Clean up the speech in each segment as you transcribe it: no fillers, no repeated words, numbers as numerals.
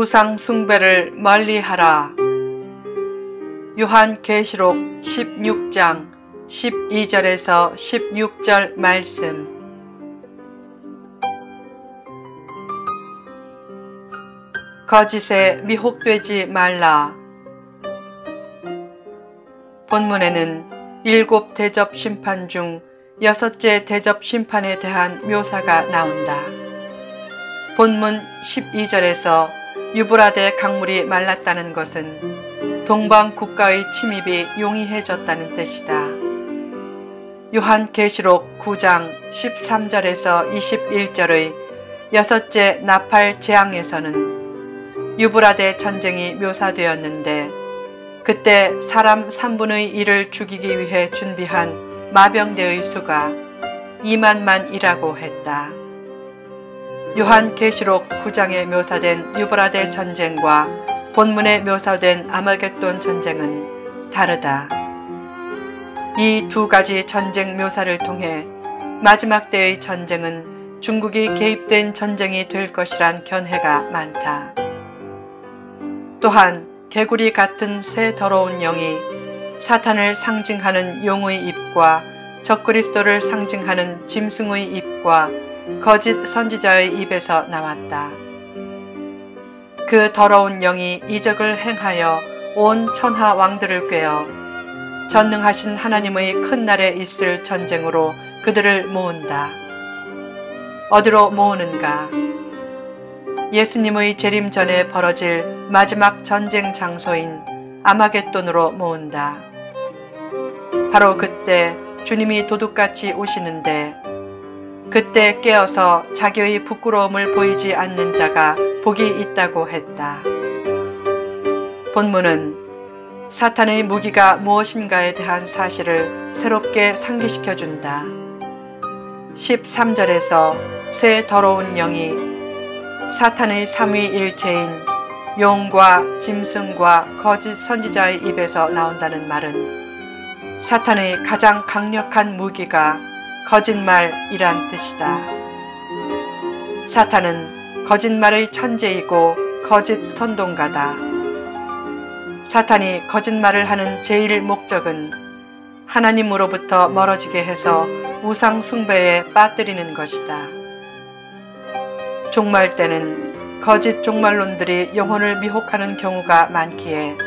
우상 숭배를 멀리하라. 요한계시록 16장 12절에서 16절 말씀. 거짓에 미혹되지 말라. 본문에는 7 대접 심판 중 6째 대접 심판에 대한 묘사가 나온다. 본문 12절에서 유브라데 강물이 말랐다는 것은 동방 국가의 침입이 용이해졌다는 뜻이다. 요한계시록 9장 13절에서 21절의 6째 나팔 재앙에서는 유브라데 전쟁이 묘사되었는데, 그때 사람 3분의 1을 죽이기 위해 준비한 마병대의 수가 2만만이라고 했다. 요한계시록 9장에 묘사된 유브라데 전쟁과 본문에 묘사된 아마겟돈 전쟁은 다르다. 이 두 가지 전쟁 묘사를 통해 마지막 때의 전쟁은 중국이 개입된 전쟁이 될 것이란 견해가 많다. 또한 개구리 같은 새 더러운 영이 사탄을 상징하는 용의 입과 적그리스도를 상징하는 짐승의 입과 거짓 선지자의 입에서 나왔다. 그 더러운 영이 이적을 행하여 온 천하 왕들을 꾀어 전능하신 하나님의 큰 날에 있을 전쟁으로 그들을 모은다. 어디로 모으는가? 예수님의 재림 전에 벌어질 마지막 전쟁 장소인 아마겟돈으로 모은다. 바로 그때 주님이 도둑같이 오시는데, 그때 깨어서 자기의 부끄러움을 보이지 않는 자가 복이 있다고 했다. 본문은 사탄의 무기가 무엇인가에 대한 사실을 새롭게 상기시켜준다. 13절에서 새 더러운 영이 사탄의 삼위일체인 용과 짐승과 거짓 선지자의 입에서 나온다는 말은 사탄의 가장 강력한 무기가 거짓말이란 뜻이다. 사탄은 거짓말의 천재이고 거짓 선동가다. 사탄이 거짓말을 하는 제일 목적은 하나님으로부터 멀어지게 해서 우상 숭배에 빠뜨리는 것이다. 종말 때는 거짓 종말론들이 영혼을 미혹하는 경우가 많기에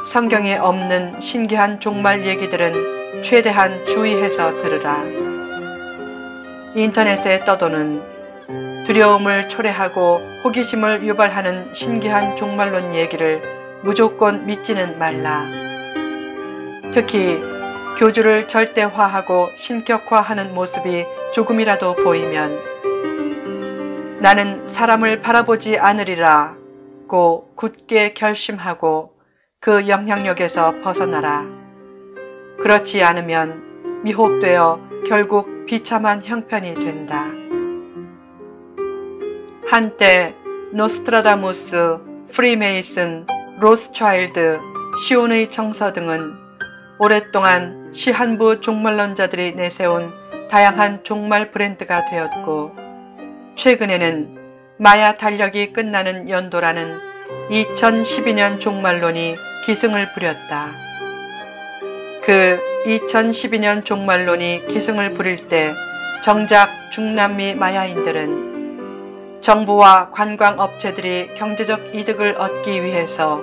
성경에 없는 신기한 종말 얘기들은 최대한 주의해서 들으라. 인터넷에 떠도는 두려움을 초래하고 호기심을 유발하는 신기한 종말론 얘기를 무조건 믿지는 말라. 특히 교주를 절대화하고 신격화하는 모습이 조금이라도 보이면 나는 사람을 바라보지 않으리라고 굳게 결심하고 그 영향력에서 벗어나라. 그렇지 않으면 미혹되어 결국 비참한 형편이 된다. 한때 노스트라다무스, 프리메이슨, 로스차일드, 시온의 정서 등은 오랫동안 시한부 종말론자들이 내세운 다양한 종말 브랜드가 되었고, 최근에는 마야 달력이 끝나는 연도라는 2012년 종말론이 기승을 부렸다. 그 2012년 종말론이 기승을 부릴 때 정작 중남미 마야인들은 정부와 관광업체들이 경제적 이득을 얻기 위해서,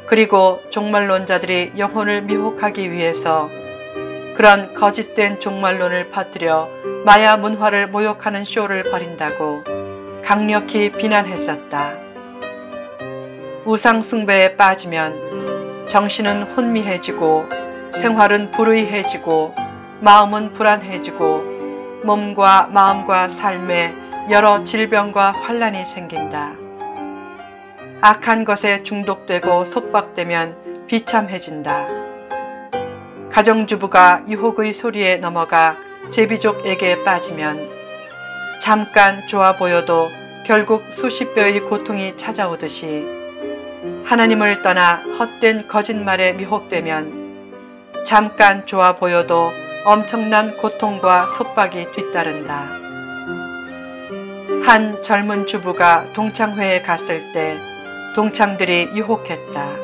그리고 종말론자들이 영혼을 미혹하기 위해서 그런 거짓된 종말론을 퍼뜨려 마야 문화를 모욕하는 쇼를 벌인다고 강력히 비난했었다. 우상 숭배에 빠지면 정신은 혼미해지고 생활은 불의해지고 마음은 불안해지고 몸과 마음과 삶에 여러 질병과 환란이 생긴다. 악한 것에 중독되고 속박되면 비참해진다. 가정주부가 유혹의 소리에 넘어가 제비족에게 빠지면 잠깐 좋아 보여도 결국 수십 배의 고통이 찾아오듯이, 하나님을 떠나 헛된 거짓말에 미혹되면 잠깐 좋아 보여도 엄청난 고통과 속박이 뒤따른다. 한 젊은 주부가 동창회에 갔을 때 동창들이 유혹했다.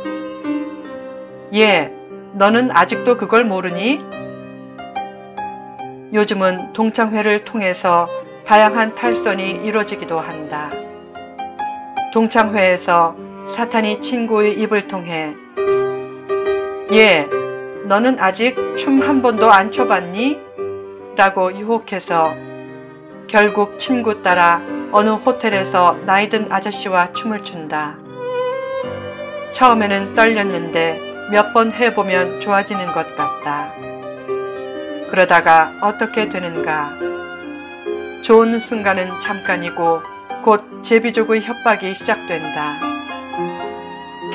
예, 너는 아직도 그걸 모르니? 요즘은 동창회를 통해서 다양한 탈선이 이루어지기도 한다. 동창회에서 사탄이 친구의 입을 통해 예, 너는 아직 춤 한 번도 안 춰봤니? 라고 유혹해서 결국 친구 따라 어느 호텔에서 나이든 아저씨와 춤을 춘다. 처음에는 떨렸는데 몇 번 해보면 좋아지는 것 같다. 그러다가 어떻게 되는가? 좋은 순간은 잠깐이고 곧 제비족의 협박이 시작된다.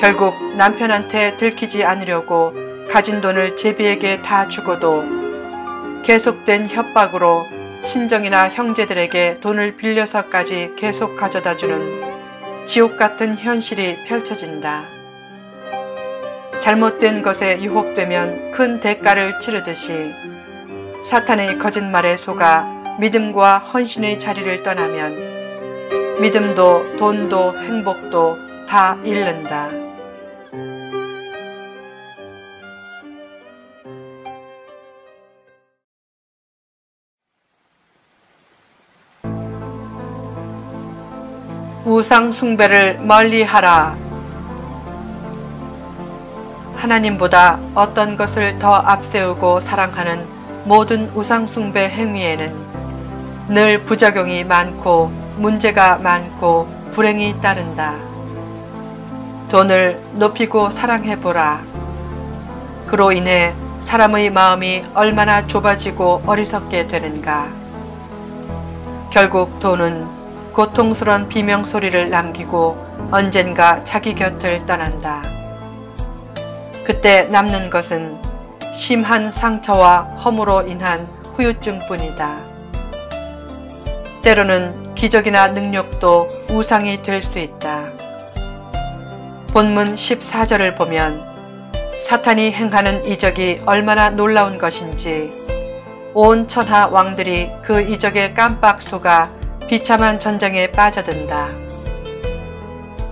결국 남편한테 들키지 않으려고 가진 돈을 제비에게 다 주고도 계속된 협박으로 친정이나 형제들에게 돈을 빌려서까지 계속 가져다주는 지옥 같은 현실이 펼쳐진다. 잘못된 것에 유혹되면 큰 대가를 치르듯이 사탄의 거짓말에 속아 믿음과 헌신의 자리를 떠나면 믿음도 돈도 행복도 다 잃는다. 우상 숭배를 멀리하라. 하나님보다 어떤 것을 더 앞세우고 사랑하는 모든 우상 숭배 행위에는 늘 부작용이 많고 문제가 많고 불행이 따른다. 돈을 높이고 사랑해보라. 그로 인해 사람의 마음이 얼마나 좁아지고 어리석게 되는가. 결국 돈은 고통스러운 비명소리를 남기고 언젠가 자기 곁을 떠난다. 그때 남는 것은 심한 상처와 허물로 인한 후유증뿐이다. 때로는 기적이나 능력도 우상이 될 수 있다. 본문 14절을 보면 사탄이 행하는 이적이 얼마나 놀라운 것인지 온 천하 왕들이 그 이적에 깜빡 속아 비참한 전쟁에 빠져든다.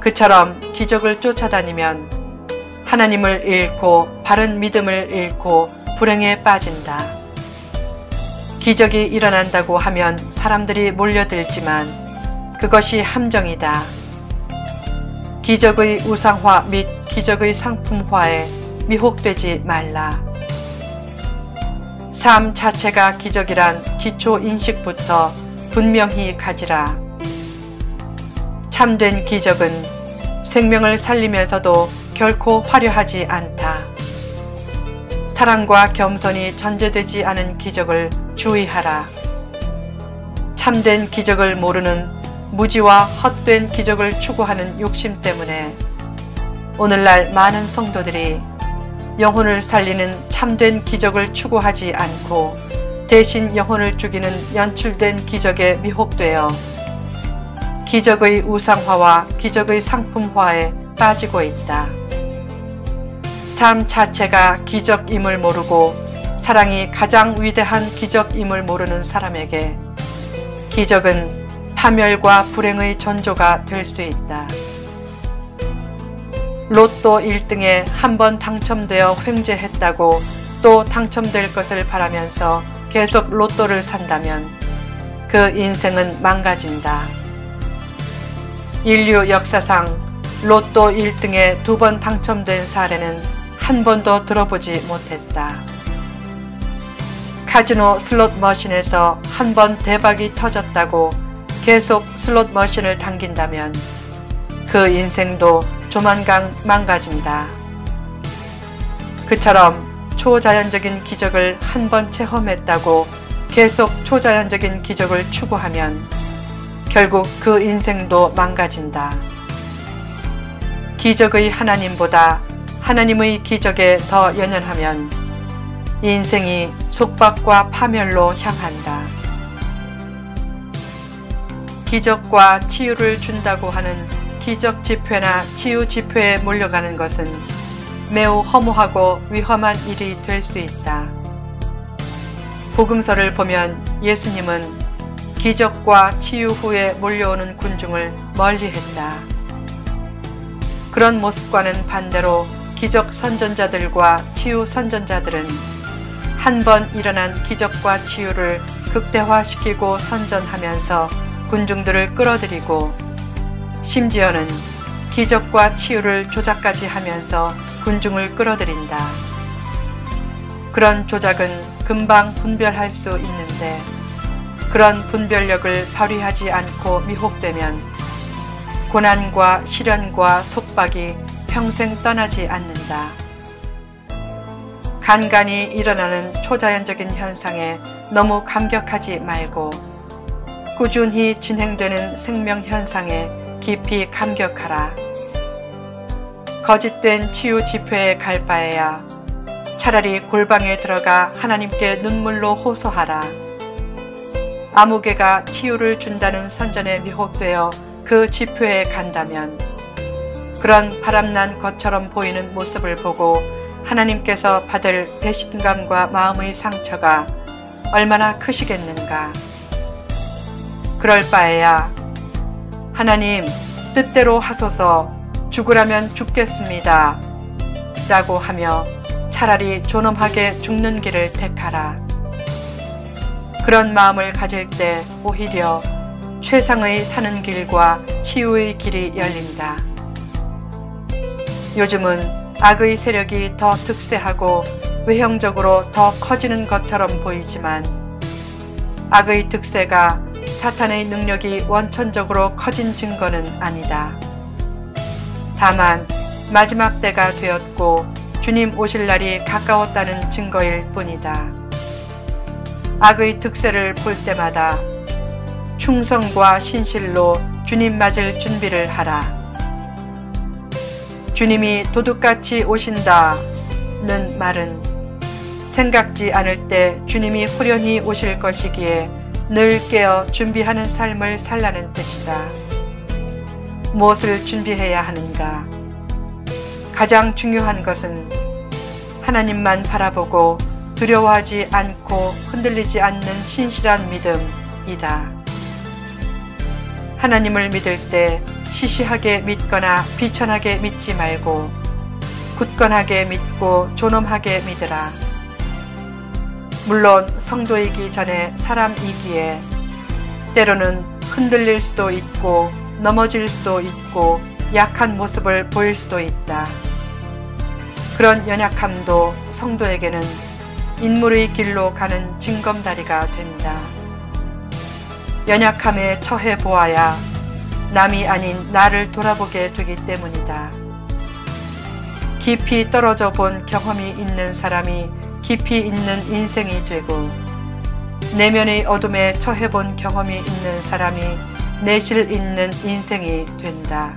그처럼 기적을 쫓아다니면 하나님을 잃고 바른 믿음을 잃고 불행에 빠진다. 기적이 일어난다고 하면 사람들이 몰려들지만 그것이 함정이다. 기적의 우상화 및 기적의 상품화에 미혹되지 말라. 삶 자체가 기적이란 기초 인식부터 분명히 가지라. 참된 기적은 생명을 살리면서도 결코 화려하지 않다. 사랑과 겸손이 전제되지 않은 기적을 주의하라. 참된 기적을 모르는 무지와 헛된 기적을 추구하는 욕심 때문에 오늘날 많은 성도들이 영혼을 살리는 참된 기적을 추구하지 않고 대신 영혼을 죽이는 연출된 기적에 미혹되어 기적의 우상화와 기적의 상품화에 빠지고 있다. 삶 자체가 기적임을 모르고 사랑이 가장 위대한 기적임을 모르는 사람에게 기적은 파멸과 불행의 전조가 될 수 있다. 로또 1등에 한 번 당첨되어 횡재했다고 또 당첨될 것을 바라면서 계속 로또를 산다면 그 인생은 망가진다. 인류 역사상 로또 1등에 2번 당첨된 사례는 한 번도 들어보지 못했다. 카지노 슬롯 머신에서 한 번 대박이 터졌다고 계속 슬롯 머신을 당긴다면 그 인생도 조만간 망가진다. 그처럼 초자연적인 기적을 한 번 체험했다고 계속 초자연적인 기적을 추구하면 결국 그 인생도 망가진다. 기적의 하나님보다 하나님의 기적에 더 연연하면 인생이 속박과 파멸로 향한다. 기적과 치유를 준다고 하는 기적 집회나 치유 집회에 몰려가는 것은 매우 허무하고 위험한 일이 될 수 있다. 복음서를 보면 예수님은 기적과 치유 후에 몰려오는 군중을 멀리했다. 그런 모습과는 반대로 기적 선전자들과 치유 선전자들은 한 번 일어난 기적과 치유를 극대화시키고 선전하면서 군중들을 끌어들이고 심지어는 기적과 치유를 조작까지 하면서 군중을 끌어들인다. 그런 조작은 금방 분별할 수 있는데 그런 분별력을 발휘하지 않고 미혹되면 고난과 시련과 속박이 평생 떠나지 않는다. 간간히 일어나는 초자연적인 현상에 너무 감격하지 말고 꾸준히 진행되는 생명 현상에 깊이 감격하라. 거짓된 치유 집회에 갈 바에야 차라리 골방에 들어가 하나님께 눈물로 호소하라. 아무개가 치유를 준다는 선전에 미혹되어 그 집회에 간다면 그런 바람난 것처럼 보이는 모습을 보고 하나님께서 받을 배신감과 마음의 상처가 얼마나 크시겠는가. 그럴 바에야 하나님 뜻대로 하소서, 죽으라면 죽겠습니다 라고 하며 차라리 존엄하게 죽는 길을 택하라. 그런 마음을 가질 때 오히려 최상의 사는 길과 치유의 길이 열린다. 요즘은 악의 세력이 더 득세하고 외형적으로 더 커지는 것처럼 보이지만 악의 득세가 사탄의 능력이 원천적으로 커진 증거는 아니다. 다만 마지막 때가 되었고 주님 오실 날이 가까웠다는 증거일 뿐이다. 악의 득세를 볼 때마다 충성과 신실로 주님 맞을 준비를 하라. 주님이 도둑같이 오신다는 말은 생각지 않을 때 주님이 후련히 오실 것이기에 늘 깨어 준비하는 삶을 살라는 뜻이다. 무엇을 준비해야 하는가? 가장 중요한 것은 하나님만 바라보고 두려워하지 않고 흔들리지 않는 신실한 믿음이다. 하나님을 믿을 때 시시하게 믿거나 비천하게 믿지 말고 굳건하게 믿고 존엄하게 믿으라. 물론 성도이기 전에 사람이기에 때로는 흔들릴 수도 있고 넘어질 수도 있고 약한 모습을 보일 수도 있다. 그런 연약함도 성도에게는 인물의 길로 가는 징검다리가 된다. 연약함에 처해 보아야 남이 아닌 나를 돌아보게 되기 때문이다. 깊이 떨어져 본 경험이 있는 사람이 깊이 있는 인생이 되고 내면의 어둠에 처해 본 경험이 있는 사람이 내실 있는 인생이 된다.